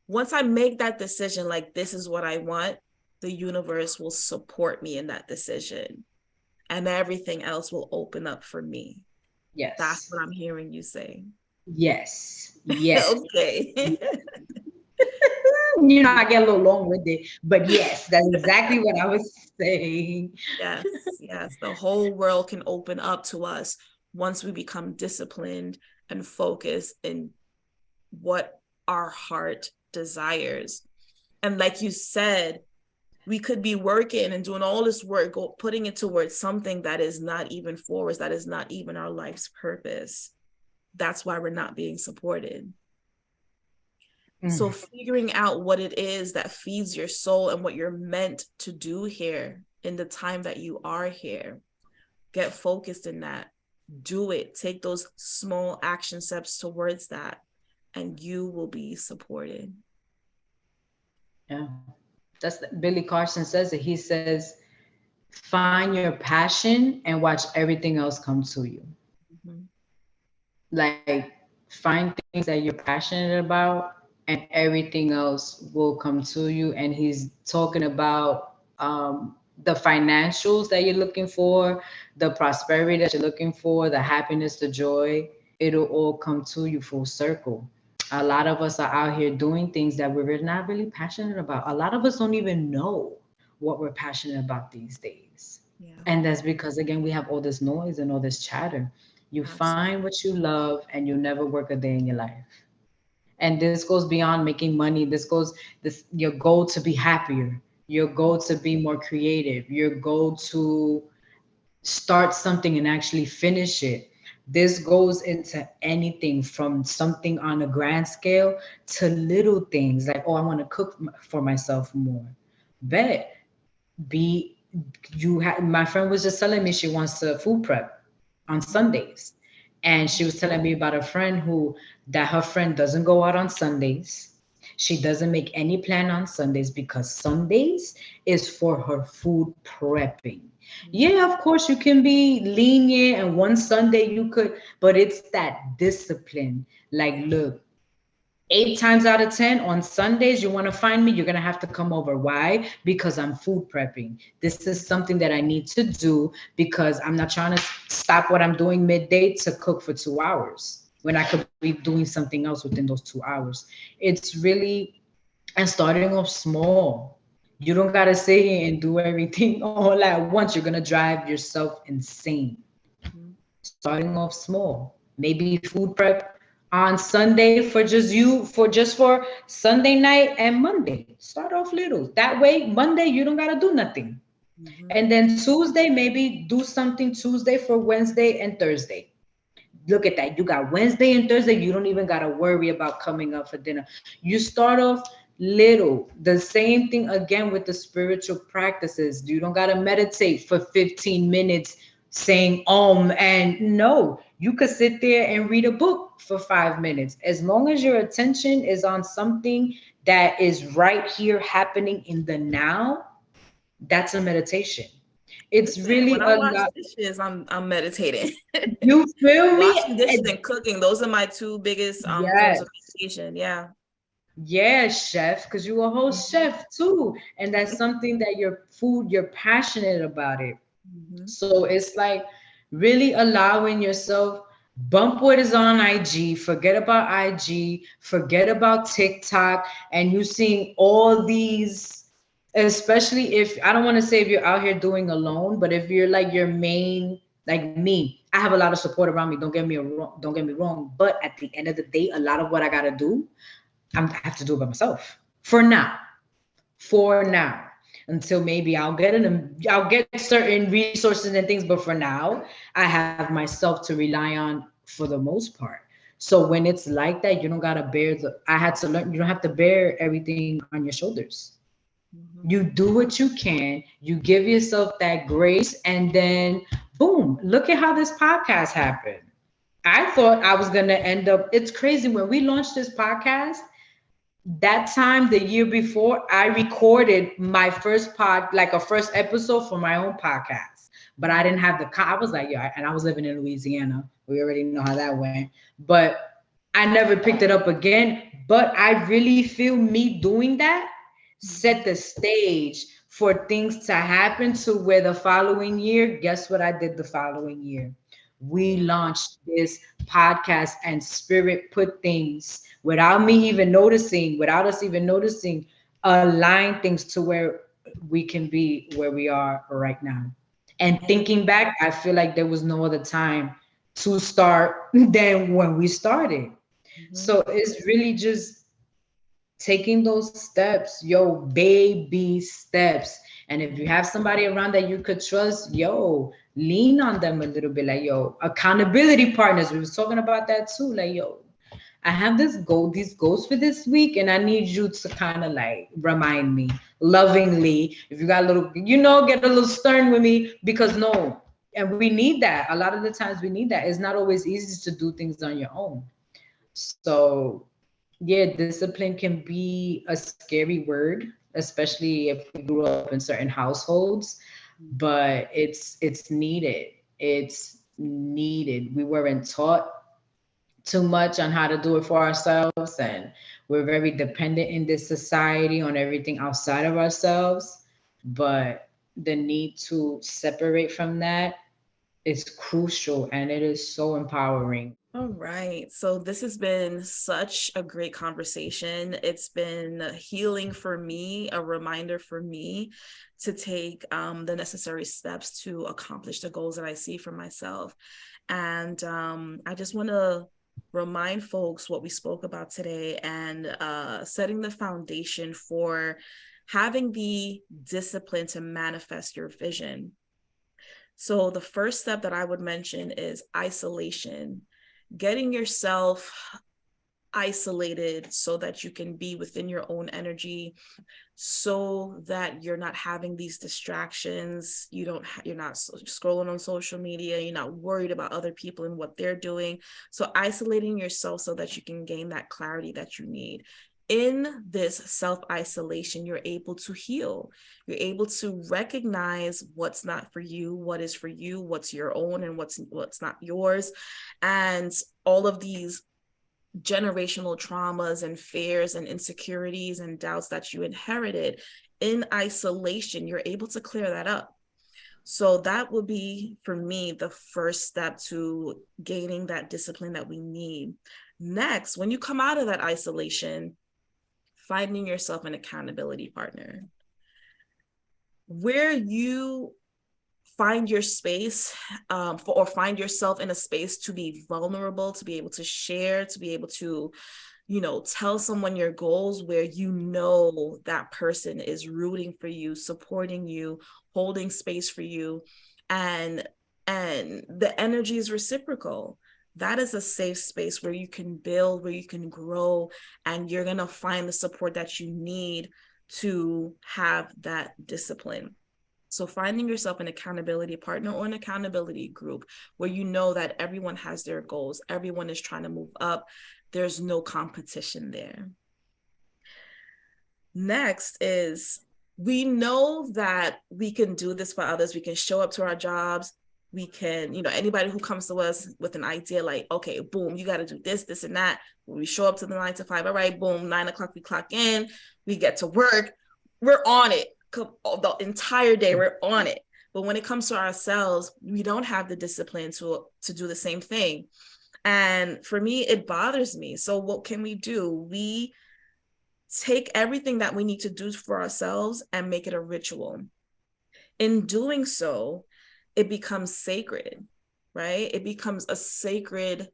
S1: Once I make that decision, like, this is what I want, the universe will support me in that decision and everything else will open up for me.
S3: Yes.
S1: That's what I'm hearing you say.
S3: Yes. Yes.
S1: Okay.
S3: I get a little long winded, but yes, that's exactly what I was saying.
S1: Yes, yes. The whole world can open up to us once we become disciplined and focused in what our heart desires. And like you said, we could be working and doing all this work, putting it towards something that is not even for us, that is not even our life's purpose. That's why we're not being supported. So figuring out what it is that feeds your soul and what you're meant to do here in the time that you are here, get focused in that, do it, take those small action steps towards that, and you will be supported.
S3: Yeah, that's Billy Carson says it. He says, find your passion and watch everything else come to you.
S1: Mm-hmm.
S3: Like, find things that you're passionate about and everything else will come to you. And he's talking about the financials that you're looking for, the prosperity that you're looking for, the happiness, the joy. It'll all come to you full circle. A lot of us are out here doing things that we're not really passionate about. A lot of us don't even know what we're passionate about these days.
S1: Yeah.
S3: And that's because, again, we have all this noise and all this chatter. You
S1: Absolutely.
S3: find what you love and you never work a day in your life. And this goes beyond making money. This your goal to be happier, your goal to be more creative, your goal to start something and actually finish it. This goes into anything from something on a grand scale to little things like, oh, I want to cook for myself more. Bet be you have my friend was just telling me she wants to food prep on Sundays. And she was telling me about a friend who that her friend doesn't go out on Sundays. She doesn't make any plan on Sundays because Sundays is for her food prepping. Yeah, of course you can be lenient and one Sunday you could, but it's that discipline. Like, look, 8 times out of 10 on Sundays, you want to find me, you're going to have to come over. Why? Because I'm food prepping. This is something that I need to do because I'm not trying to stop what I'm doing midday to cook for 2 hours when I could be doing something else within those 2 hours. It's really, and starting off small. You don't got to sit here and do everything all at once. You're going to drive yourself insane.
S1: Mm-hmm.
S3: Starting off small. Maybe food prep on Sunday for just you, for Sunday night and Monday. Start off little. That way, Monday you don't gotta do nothing.
S1: Mm-hmm.
S3: And then Tuesday, maybe do something Tuesday for Wednesday and Thursday. Look at that. You got Wednesday and Thursday. You don't even gotta worry about coming up for dinner. You start off little. The same thing again with the spiritual practices. You don't gotta meditate for 15 minutes saying and no, you could sit there and read a book for 5 minutes. As long as your attention is on something that is right here happening in the now, that's a meditation. It's
S1: Listen,
S3: really
S1: when I
S3: a
S1: wash
S3: lot.
S1: dishes, I'm meditating.
S3: You feel me?
S1: Washing dishes and cooking, those are my two biggest forms
S3: Yes.
S1: of meditation. Yeah.
S3: Yeah, chef, because you're a whole chef too. And that's something that your food, you're passionate about it.
S1: Mm-hmm.
S3: So it's like really allowing yourself bump what is on IG, forget about IG, forget about TikTok, and you seeing all these, especially if I don't want to say if you're out here doing alone, but if you're like your main, like me, I have a lot of support around me. Don't get me wrong. But at the end of the day, a lot of what I gotta do, I have to do it by myself for now. For now, until maybe I'll get certain resources and things, but for now I have myself to rely on for the most part. So when it's like that, you don't gotta bear the I had to learn, you don't have to bear everything on your shoulders.
S1: Mm-hmm.
S3: You do what you can, you give yourself that grace, and then boom, look at how this podcast happened. I thought I was gonna end up, it's crazy when we launched this podcast. That time the year before, I recorded my first like a first episode for my own podcast, but I didn't have I was like, yeah, and I was living in Louisiana. We already know how that went, but I never picked it up again. But I really feel me doing that set the stage for things to happen to where the following year, guess what I did the following year? we launched this podcast and Spirit put things without me even noticing, without us even noticing, align things to where we can be where we are right now. And thinking back, I feel like there was no other time to start than when we started.
S1: Mhm.
S3: So it's really just taking those steps, yo, baby steps. And if you have somebody around that you could trust, yo, lean on them a little bit. Like, yo, accountability partners. We was talking about that too. Like, yo, I have this goal, these goals for this week, and I need you to kind of like remind me lovingly. If you got a little, get a little stern with me, because no, and we need that. A lot of the times we need that. It's not always easy to do things on your own. So yeah, discipline can be a scary word, especially if we grew up in certain households, but it's needed. It's needed. We weren't taught too much on how to do it for ourselves, and we're very dependent in this society on everything outside of ourselves. But the need to separate from that is crucial, and it is so empowering.
S1: All right. So this has been such a great conversation. It's been healing for me, a reminder for me to take the necessary steps to accomplish the goals that I see for myself. And I just want to remind folks what we spoke about today, and setting the foundation for having the discipline to manifest your vision. So the first step that I would mention is isolation, getting yourself isolated so that you can be within your own energy, so that you're not having these distractions. You're not scrolling on social media, you're not worried about other people and what they're doing. So isolating yourself so that you can gain that clarity that you need. In this self-isolation, you're able to heal. You're able to recognize what's not for you, what is for you, what's your own, and what's not yours. And all of these generational traumas and fears and insecurities and doubts that you inherited in isolation, you're able to clear that up. So that would be, for me, the first step to gaining that discipline that we need. Next, when you come out of that isolation, finding yourself an accountability partner where you find your space, or find yourself in a space to be vulnerable, to be able to share, to be able to, tell someone your goals, where that person is rooting for you, supporting you, holding space for you, and the energy is reciprocal. That is a safe space where you can build, where you can grow, and you're going to find the support that you need to have that discipline. So finding yourself an accountability partner or an accountability group where you know that everyone has their goals, everyone is trying to move up, there's no competition there. Next is, we know that we can do this for others. We can show up to our jobs. We can, anybody who comes to us with an idea like, okay, boom, you got to do this, this, and that. When we show up to the 9 to 5, all right, boom, 9 o'clock, we clock in, we get to work, we're on it. The entire day, we're on it. But when it comes to ourselves, we don't have the discipline to do the same thing. And for me, it bothers me. So what can we do? We take everything that we need to do for ourselves and make it a ritual. In doing so, it becomes sacred, right? It becomes a sacred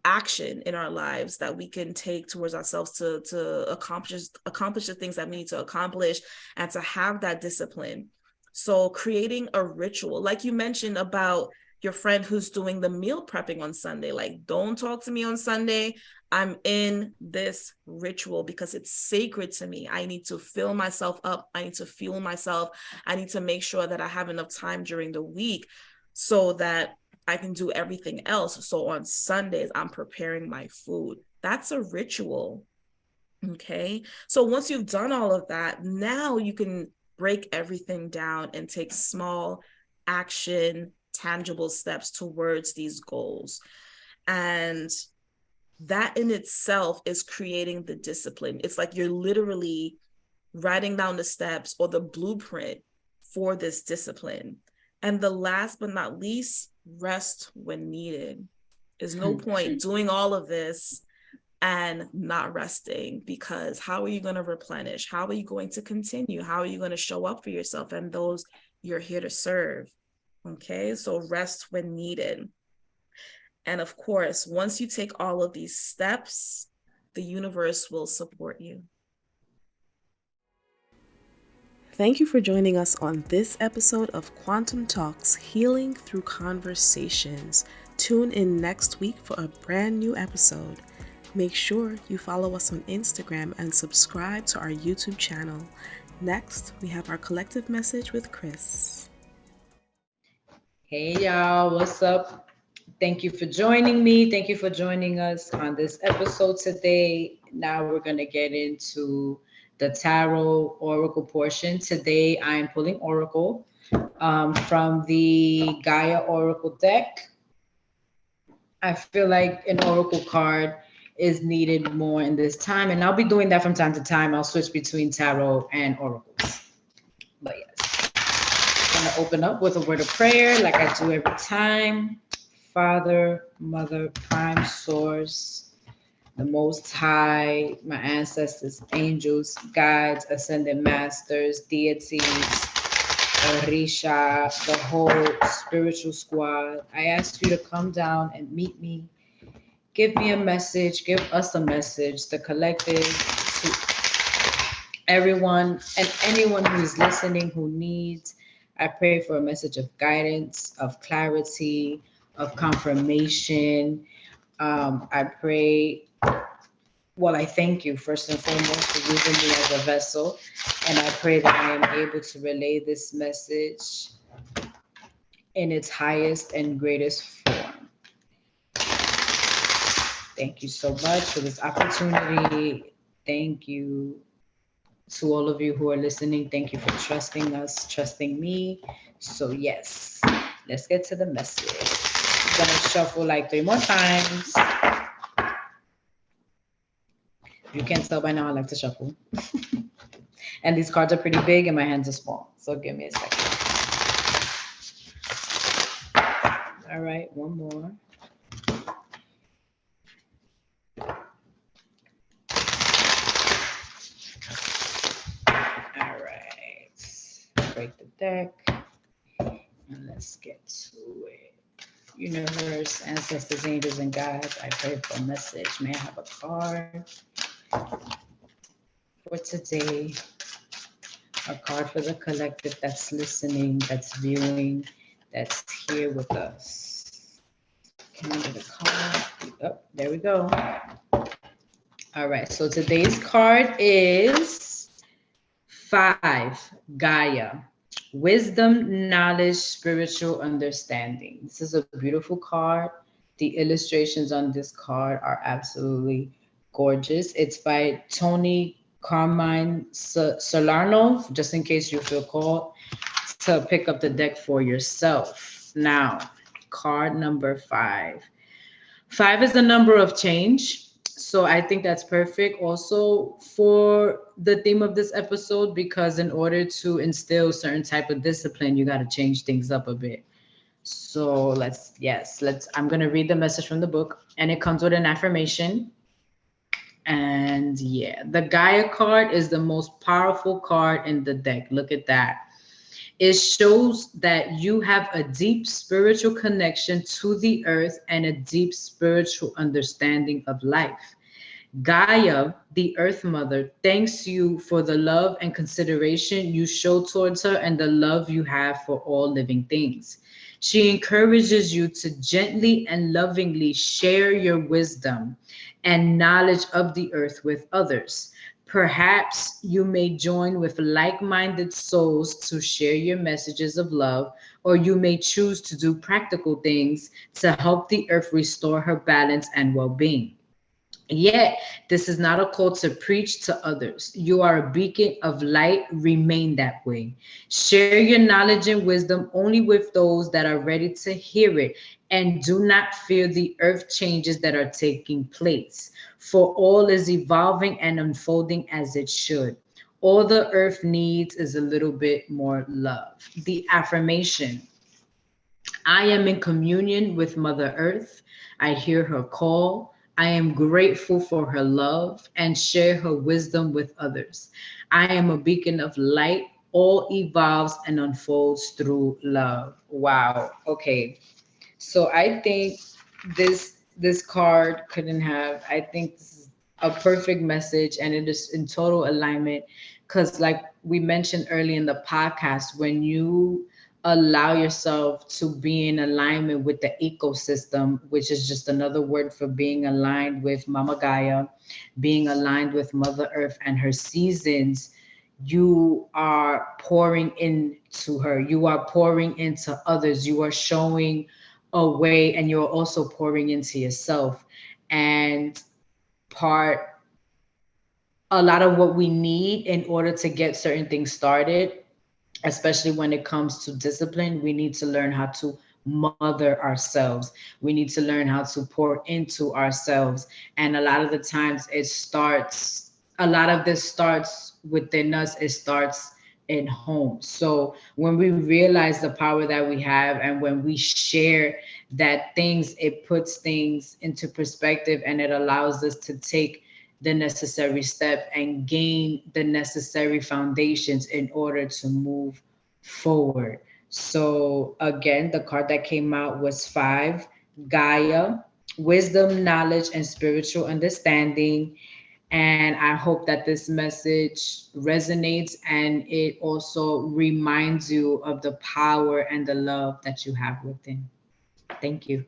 S1: action in our lives that we can take towards ourselves to accomplish the things that we need to accomplish, and to have that discipline. So creating a ritual, like you mentioned about your friend who's doing the meal prepping on Sunday, like, don't talk to me on Sunday. I'm in this ritual because it's sacred to me. I need to fill myself up. I need to fuel myself. I need to make sure that I have enough time during the week so that I can do everything else. So on Sundays, I'm preparing my food. That's a ritual. Okay. So once you've done all of that, now you can break everything down and take small action, tangible steps towards these goals. And that in itself is creating the discipline. It's like you're literally writing down the steps or the blueprint for this discipline. And the last but not least, rest when needed. There's no point doing all of this and not resting, because how are you going to replenish? How are you going to continue? How are you going to show up for yourself and those you're here to serve? Okay, so rest when needed. And of course, once you take all of these steps, the universe will support you. Thank you for joining us on this episode of Quantum Talks, Healing Through Conversations. Tune in next week for a brand new episode. Make sure you follow us on Instagram and subscribe to our YouTube channel. Next, we have our collective message with Chris.
S3: Hey y'all, what's up? Thank you for joining me. Thank you for joining us on this episode today. Now we're going to get into the tarot oracle portion. Today I'm pulling oracle from the Gaia Oracle deck. I feel like an oracle card is needed more in this time, and I'll be doing that from time to time. I'll switch between tarot and oracles. But yes, I'm going to open up with a word of prayer like I do every time. Father, Mother, Prime Source, the Most High, my ancestors, angels, guides, ascended masters, deities, Orisha, the whole spiritual squad. I ask you to come down and meet me. Give me a message, give us a message, the collective, to everyone and anyone who is listening who needs. I pray for a message of guidance, of clarity, of confirmation. I pray, I thank you first and foremost for using me as a vessel. And I pray that I am able to relay this message in its highest and greatest form. Thank you so much for this opportunity. Thank you to all of you who are listening. Thank you for trusting us, trusting me. So yes, let's get to the message. I'm gonna shuffle like 3 more times. You can't tell by now I like to shuffle. And these cards are pretty big and my hands are small. So give me a second. All right, one more. All right, break the deck and let's get to it. Universe, ancestors, angels, and guides, I pray for a message. May I have a card for today? A card for the collective that's listening, that's viewing, that's here with us. Can I get a card? Oh, there we go. All right, so today's card is 5, Gaia. Wisdom, knowledge, spiritual understanding. This is a beautiful card. The illustrations on this card are absolutely gorgeous. It's by Tony Carmine Salerno, just in case you feel called to pick up the deck for yourself. Now, card number 5. 5 is the number of change. So I think that's perfect also for the theme of this episode, because in order to instill certain type of discipline, you got to change things up a bit. So I'm going to read the message from the book, and it comes with an affirmation. And yeah, the Gaia card is the most powerful card in the deck. Look at that. It shows that you have a deep spiritual connection to the earth and a deep spiritual understanding of life. Gaia, the Earth Mother, thanks you for the love and consideration you show towards her and the love you have for all living things. She encourages you to gently and lovingly share your wisdom and knowledge of the earth with others. Perhaps you may join with like-minded souls to share your messages of love, or you may choose to do practical things to help the earth restore her balance and well-being. Yet, this is not a call to preach to others. You are a beacon of light. Remain that way. Share your knowledge and wisdom only with those that are ready to hear it, and do not fear the earth changes that are taking place, for all is evolving and unfolding as it should. All the earth needs is a little bit more love. The affirmation: I am in communion with Mother Earth. I hear her call. I am grateful for her love and share her wisdom with others. I am a beacon of light. All evolves and unfolds through love. Wow. Okay. So I think this card couldn't have. I think this is a perfect message, and it is in total alignment. Because, like we mentioned early in the podcast, when you allow yourself to be in alignment with the ecosystem, which is just another word for being aligned with Mama Gaia, being aligned with Mother Earth and her seasons, you are pouring into her, you are pouring into others, you are showing a way, and you're also pouring into yourself. And part a lot of what we need in order to get certain things started, especially when it comes to discipline, we need to learn how to mother ourselves. We need to learn how to pour into ourselves. And a lot of the times a lot of this starts within us, it starts in home. So when we realize the power that we have, and when we share that things, it puts things into perspective, and it allows us to take the necessary step and gain the necessary foundations in order to move forward. So again, the card that came out was 5, Gaia, wisdom, knowledge, and spiritual understanding. And I hope that this message resonates, and it also reminds you of the power and the love that you have within. Thank you.